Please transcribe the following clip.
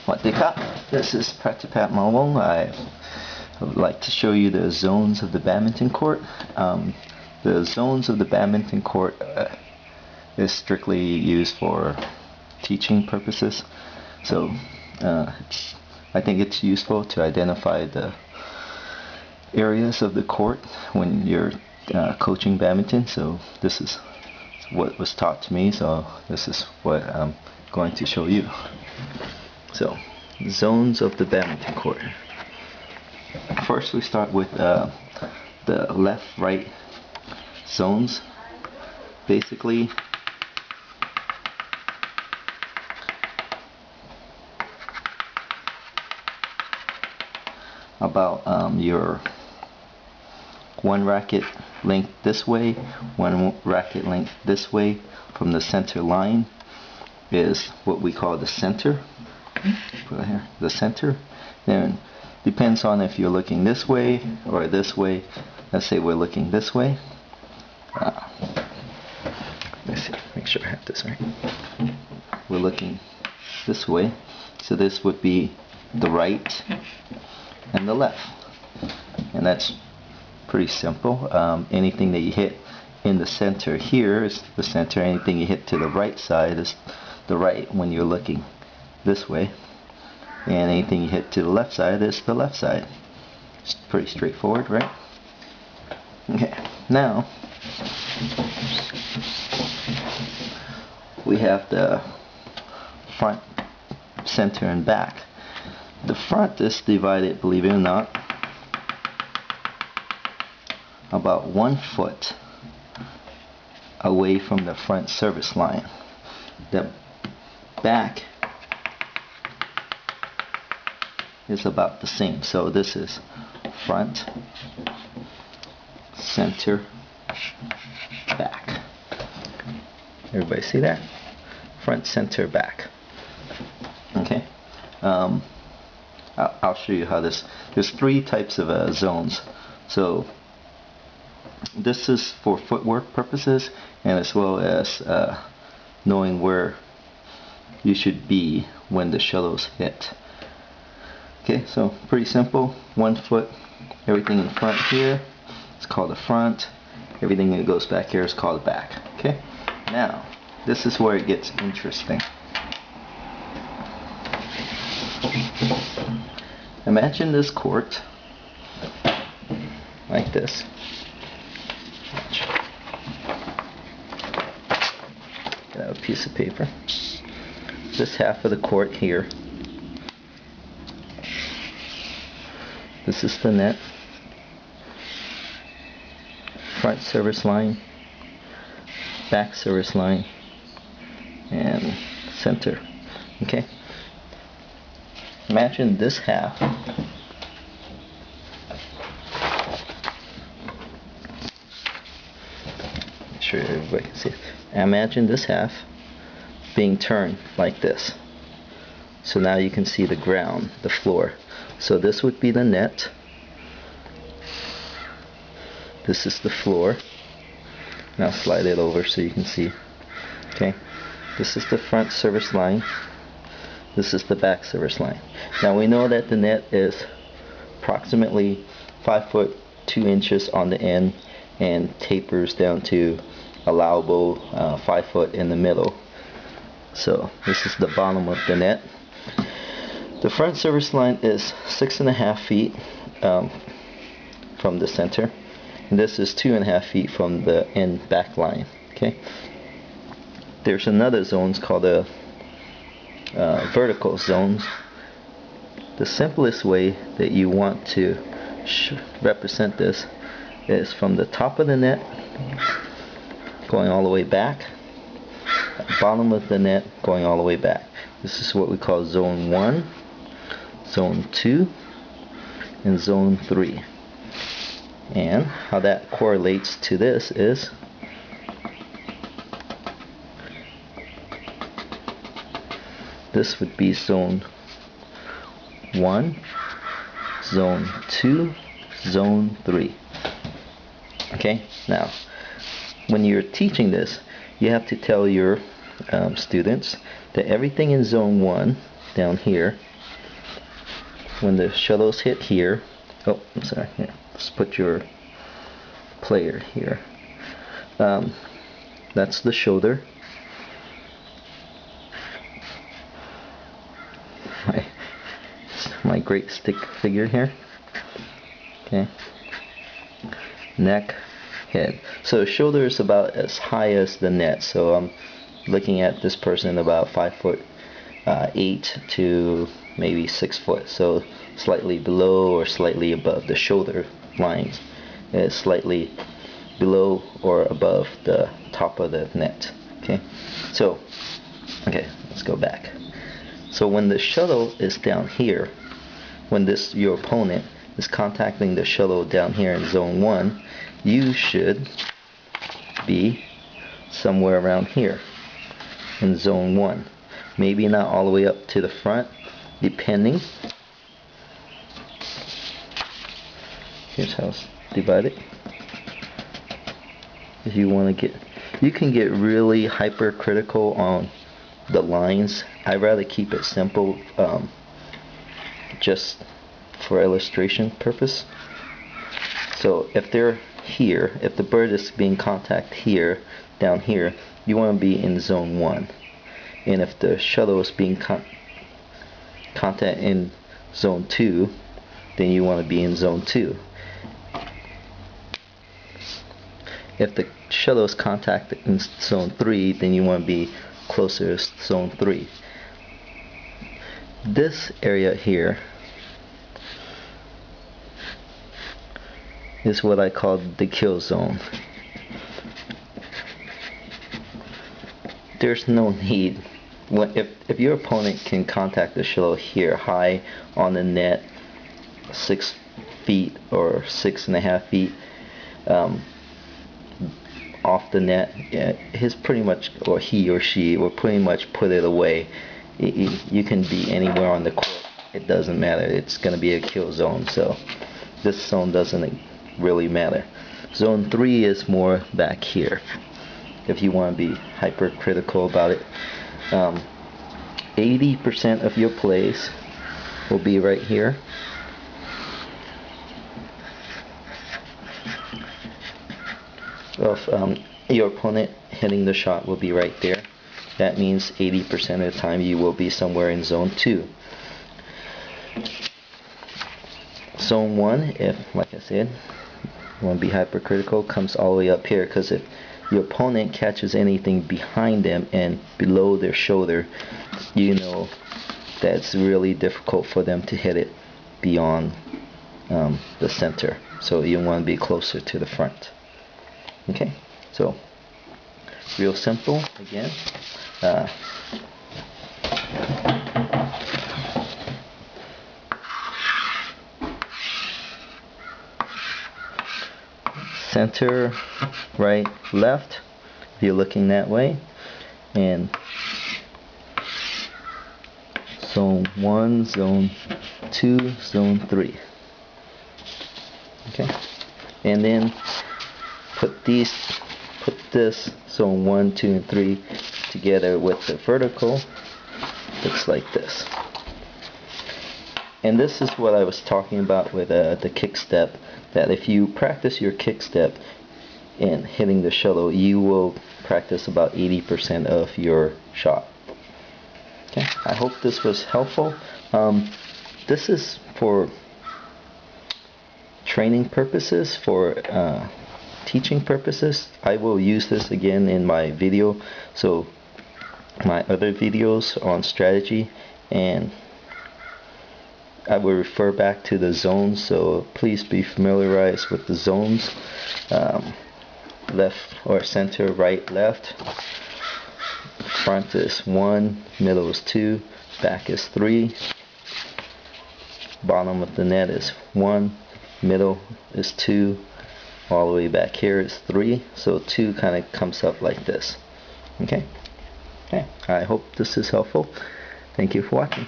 This is Pratipat Mawong. I would like to show you the zones of the badminton court. The zones of the badminton court is strictly used for teaching purposes. So I think it's useful to identify the areas of the court when you're coaching badminton. So this is what was taught to me, so this is what I'm going to show you. So, zones of the badminton court. First we start with the left-right zones. Basically, about your one racket length this way, one racket length this way from the center line is what we call the center. Put it here, the center. Then depends on if you're looking this way or this way. Let's say we're looking this way. Let's see, make sure I have this right. We're looking this way, so this would be the right and the left, and that's pretty simple. Anything that you hit in the center here is the center. Anything you hit to the right side is the right when you're looking this way, and anything you hit to the left side is the left side. It's pretty straightforward, right? Okay, now we have the front, center, and back. The front is divided, believe it or not, about 1 foot away from the front service line. The back is about the same. So this is front, center, back. Everybody see that? Front, center, back. Okay. I'll show you how this. There's 3 types of zones. So this is for footwork purposes, and as well as knowing where you should be when the shuttles hit. Okay, so pretty simple. 1 foot, everything in front here is called the front. Everything that goes back here is called the back. Okay, now this is where it gets interesting. Imagine this court like this. Get out a piece of paper. This half of the court here. This is the net. Front service line, back service line, and center. Okay. Imagine this half make sure everybody can see it. Imagine this half being turned like this. So now you can see the ground, the floor. So this would be the net. This is the floor. Now slide it over so you can see. Okay. This is the front service line. This is the back service line. Now we know that the net is approximately 5 foot 2 inches on the end and tapers down to allowable 5 foot in the middle. So this is the bottom of the net. The front service line is 6.5 feet from the center, and this is 2.5 feet from the end back line. Okay. There's another zones called the vertical zones. The simplest way that you want to represent this is from the top of the net going all the way back, bottom of the net going all the way back. This is what we call zone 1, zone 2, and zone 3. And how that correlates to this is this would be zone 1, zone 2, zone 3. Okay, now when you're teaching this, you have to tell your students that everything in zone 1 down here when the shuttles hit here, oh, I'm sorry, here, let's put your player here. That's the shoulder. My great stick figure here. Okay. Neck, head. So shoulder is about as high as the net. So I'm looking at this person about 5'8" to maybe 6 foot. So slightly below or slightly above the shoulder lines. It's slightly below or above the top of the net. Okay. So, okay, let's go back. So when the shuttle is down here, when your opponent is contacting the shuttle down here in zone 1, you should be somewhere around here in zone 1. Maybe not all the way up to the front, depending. Here's how it's divided. If you want to get, you can get really hypercritical on the lines. I'd rather keep it simple, just for illustration purpose. So if they're here, if the bird is being contacted here, down here, you want to be in zone 1. And if the shuttle is being contacted in zone 2, then you want to be in zone 2. If the shuttle is contacted in zone 3, then you want to be closer to zone 3. This area here is what I call the kill zone. There's no need. If your opponent can contact the shuttle here high on the net, 6 feet or 6.5 feet off the net, he's pretty much, or he or she will pretty much put it away. You can be anywhere on the court, it doesn't matter. It's going to be a kill zone, so this zone doesn't really matter. Zone 3 is more back here, if you want to be hypercritical about it. 80% of your plays will be right here. Of your opponent hitting the shot will be right there. That means 80% of the time you will be somewhere in zone 2. Zone 1, if, like I said, you want to be hypercritical, comes all the way up here, because if your opponent catches anything behind them and below their shoulder, you know that's really difficult for them to hit it beyond the center. So you want to be closer to the front. Okay, so real simple again. Center, right, left, if you're looking that way, and zone 1, zone 2, zone 3. Okay, and then put this zone 1, 2, and 3 together with the vertical. Looks like this. And this is what I was talking about with the kick step, that if you practice your kick step and hitting the shuttle, you will practice about 80% of your shot. Okay, I hope this was helpful. This is for training purposes, for teaching purposes. I will use this again in my video, so my other videos on strategy, and I will refer back to the zones, so please be familiarized with the zones. Left or center, right, left. Front is 1, middle is 2, back is 3. Bottom of the net is 1, middle is 2, all the way back here is 3. So 2 kind of comes up like this. Okay. I hope this is helpful. Thank you for watching.